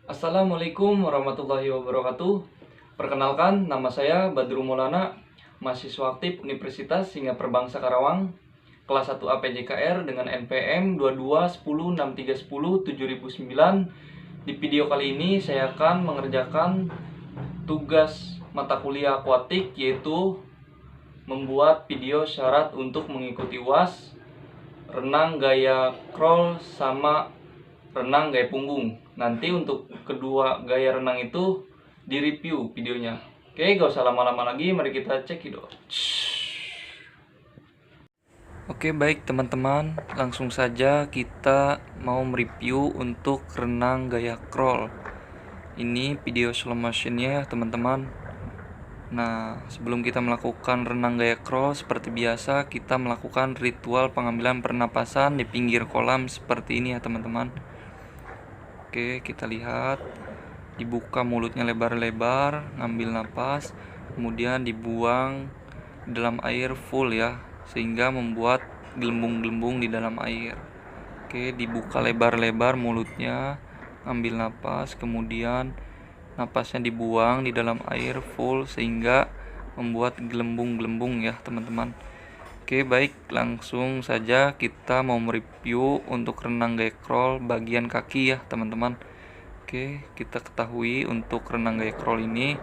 Assalamualaikum warahmatullahi wabarakatuh. Perkenalkan, nama saya Badru Maulana, mahasiswa aktif Universitas Singapura Bangsa Karawang, kelas 1 APJKR dengan NPM 221063107009. Di video kali ini saya akan mengerjakan tugas mata kuliah akuatik, yaitu membuat video syarat untuk mengikuti UAS, renang gaya crawl sama renang gaya punggung. Nanti untuk kedua gaya renang itu di review videonya. Oke, gak usah lama-lama lagi, mari kita cekidot. Oke, baik teman-teman, langsung saja kita mau mereview untuk renang gaya crawl. Ini video slow motionnya ya teman-teman. Nah, sebelum kita melakukan renang gaya crawl, seperti biasa kita melakukan ritual pengambilan pernapasan di pinggir kolam seperti ini ya teman-teman. Oke, kita lihat, dibuka mulutnya lebar-lebar, ngambil napas, kemudian dibuang dalam air full ya, sehingga membuat gelembung-gelembung di dalam air. Oke, dibuka lebar-lebar mulutnya, ambil napas, kemudian napasnya dibuang di dalam air full sehingga membuat gelembung-gelembung ya teman-teman. Oke, baik, langsung saja kita mau mereview untuk renang gaya crawl bagian kaki ya teman-teman. Oke, kita ketahui untuk renang gaya crawl ini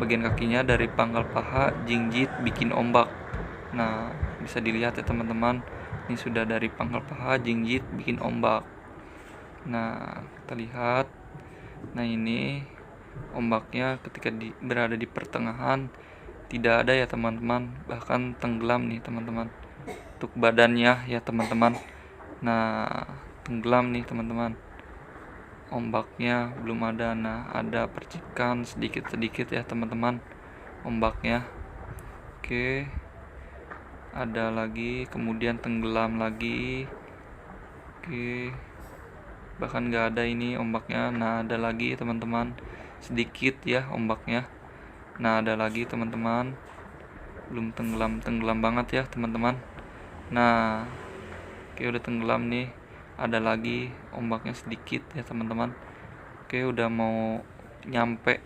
bagian kakinya dari pangkal paha jinjit bikin ombak. Nah, bisa dilihat ya teman-teman, ini sudah dari pangkal paha jinjit bikin ombak. Nah, kita lihat, nah ini ombaknya ketika berada di pertengahan tidak ada ya teman-teman, bahkan tenggelam nih teman-teman. Untuk badannya ya teman-teman, nah tenggelam nih teman-teman, ombaknya belum ada. Nah, ada percikan sedikit-sedikit ya teman-teman ombaknya. Oke, ada lagi, kemudian tenggelam lagi. Oke, bahkan nggak ada ini ombaknya. Nah, ada lagi teman-teman, sedikit ya ombaknya. Nah, ada lagi teman-teman, belum tenggelam banget ya teman-teman. Nah, oke, udah tenggelam nih, ada lagi ombaknya sedikit ya teman-teman. Oke, udah mau nyampe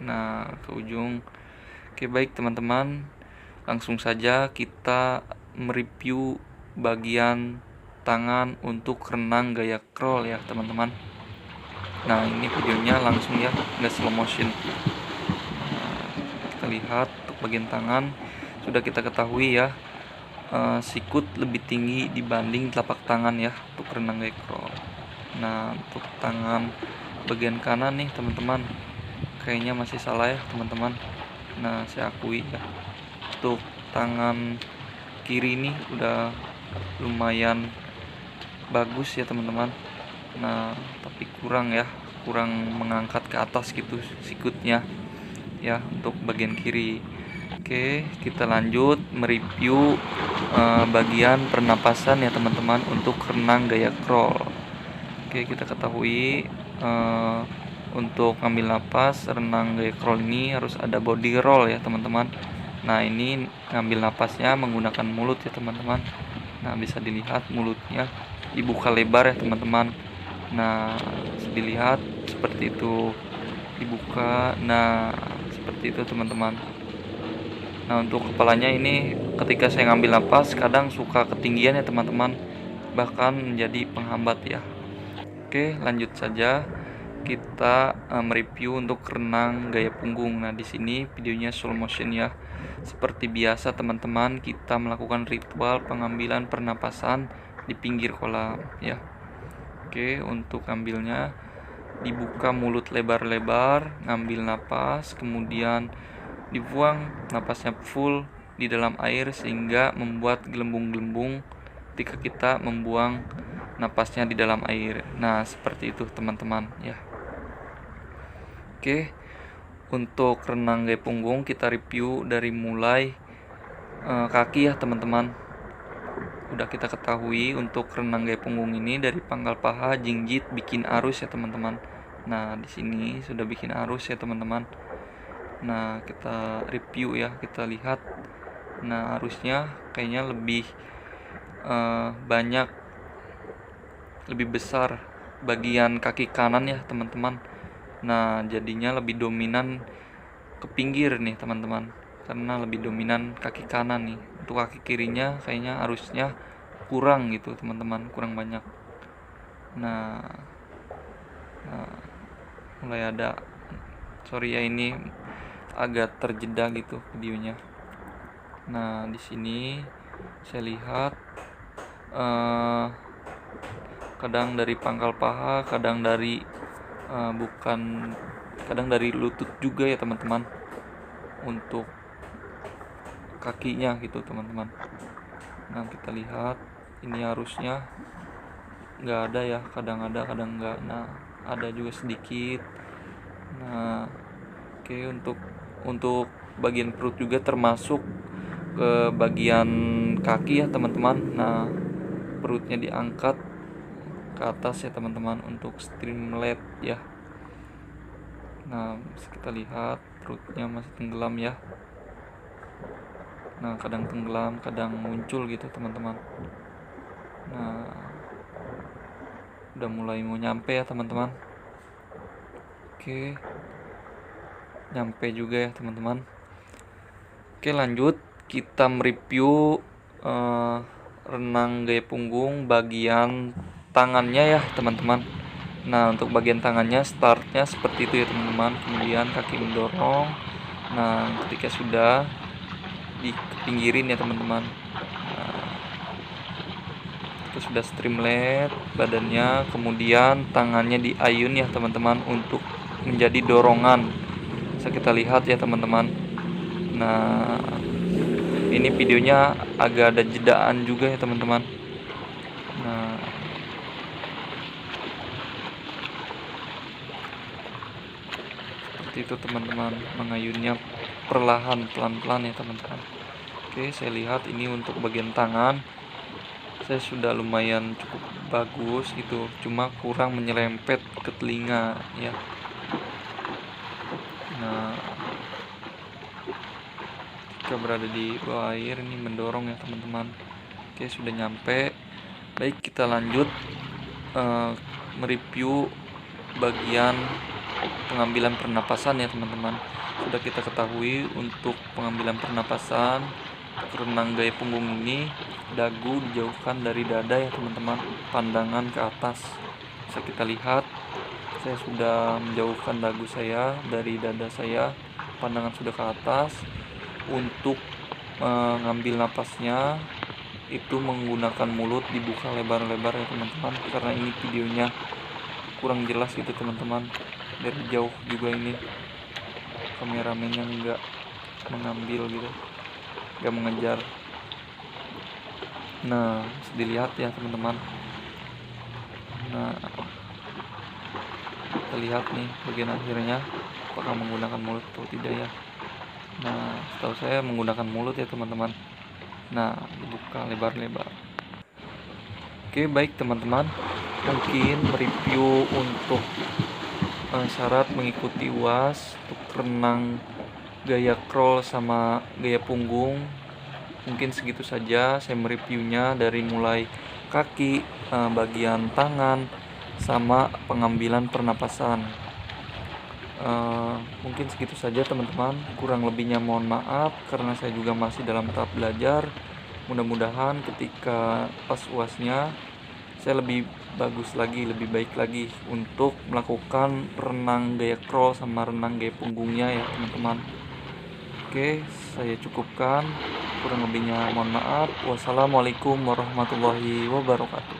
nah ke ujung. Oke, baik teman-teman, langsung saja kita mereview bagian tangan untuk renang gaya crawl ya teman-teman. Nah, ini videonya langsung ya, nggak slow motion. Kita lihat untuk bagian tangan, sudah kita ketahui ya, sikut lebih tinggi dibanding telapak tangan ya untuk renang gaya crawl. Nah, untuk tangan bagian kanan nih teman-teman, kayaknya masih salah ya teman-teman. Nah, saya akui ya, untuk tangan kiri ini udah lumayan bagus ya teman-teman. Nah, tapi kurang mengangkat ke atas gitu sikutnya ya untuk bagian kiri. Oke, kita lanjut mereview bagian pernapasan ya teman-teman untuk renang gaya crawl. Oke, kita ketahui untuk ngambil napas renang gaya crawl ini harus ada body roll ya teman-teman. Nah, ini ngambil napasnya menggunakan mulut ya teman-teman. Nah, bisa dilihat mulutnya dibuka lebar ya teman-teman. Nah, bisa dilihat seperti itu, dibuka. Nah, seperti itu teman-teman. Nah, untuk kepalanya ini ketika saya ngambil napas kadang suka ketinggian ya teman-teman, bahkan menjadi penghambat ya. Oke, lanjut saja kita mereview untuk renang gaya punggung. Nah, di sini videonya slow motion ya. Seperti biasa teman-teman, kita melakukan ritual pengambilan pernapasan di pinggir kolam ya. Oke, untuk ngambilnya dibuka mulut lebar-lebar, ngambil napas, kemudian dibuang napasnya full di dalam air sehingga membuat gelembung-gelembung ketika kita membuang napasnya di dalam air. Nah, seperti itu teman-teman ya. Oke, untuk renang gaya punggung kita review dari mulai kaki ya teman-teman. Udah kita ketahui untuk renang gaya punggung ini dari pangkal paha jinjit bikin arus ya teman-teman. Nah, di sini sudah bikin arus ya teman-teman. Nah, kita review ya, kita lihat. Nah, arusnya kayaknya lebih banyak, lebih besar bagian kaki kanan ya teman-teman. Nah jadinya lebih dominan ke pinggir nih teman-teman, karena lebih dominan kaki kanan nih. Untuk kaki kirinya kayaknya arusnya kurang gitu teman-teman, kurang banyak. Nah, mulai ada, sorry ya ini agak terjeda gitu videonya. Nah di sini saya lihat kadang dari pangkal paha, kadang dari kadang dari lutut juga ya teman-teman, untuk kakinya gitu teman-teman. Nah kita lihat ini arusnya nggak ada ya, kadang ada kadang nggak. Nah ada juga sedikit. Nah oke, untuk bagian perut juga termasuk ke bagian kaki ya teman-teman. Nah perutnya diangkat ke atas ya teman-teman untuk streamlet ya. Nah bisa kita lihat perutnya masih tenggelam ya. Nah kadang tenggelam, kadang muncul gitu teman-teman. Nah udah mulai mau nyampe ya teman-teman. Oke, nyampe juga ya teman-teman. Oke lanjut, kita mereview renang gaya punggung bagian tangannya ya teman-teman. Nah untuk bagian tangannya startnya seperti itu ya teman-teman. Kemudian kaki mendorong. Nah ketika sudah dipinggirin ya teman-teman. Nah, ketika sudah streamlet badannya, kemudian tangannya diayun ya teman-teman untuk menjadi dorongan. Bisa kita lihat ya teman-teman. Nah ini videonya agak ada jedaan juga ya teman-teman. Nah seperti itu teman-teman, mengayunnya perlahan, pelan-pelan ya teman-teman. Oke, saya lihat ini untuk bagian tangan saya sudah lumayan cukup bagus gitu, cuma kurang menyerempet ke telinga ya. Nah ketika berada di bawah air ini mendorong ya teman-teman. Oke, sudah nyampe. Baik, kita lanjut mereview bagian pengambilan pernapasan ya teman-teman. Sudah kita ketahui untuk pengambilan pernapasan renang gaya punggung ini, dagu dijauhkan dari dada ya teman-teman, pandangan ke atas. Bisa kita lihat saya sudah menjauhkan dagu saya dari dada saya, pandangan sudah ke atas. Untuk mengambil napasnya itu menggunakan mulut dibuka lebar-lebar ya teman-teman, karena ini videonya kurang jelas gitu teman-teman, dari jauh juga ini kameramennya nggak mengambil gitu, nggak mengejar. Nah bisa dilihat ya teman-teman. Nah kita lihat nih bagian akhirnya apakah menggunakan mulut atau tidak ya. Nah setahu saya menggunakan mulut ya teman-teman. Nah dibuka lebar-lebar. Oke baik teman-teman, mungkin review untuk syarat mengikuti UAS untuk renang gaya crawl sama gaya punggung mungkin segitu saja. Saya mereviewnya dari mulai kaki, bagian tangan, sama pengambilan pernapasan. Mungkin segitu saja teman-teman, kurang lebihnya mohon maaf karena saya juga masih dalam tahap belajar. Mudah-mudahan ketika pas UASnya saya lebih bagus lagi, lebih baik lagi untuk melakukan renang gaya crawl sama renang gaya punggungnya ya teman-teman. Oke, saya cukupkan, kurang lebihnya mohon maaf. Wassalamualaikum warahmatullahi wabarakatuh.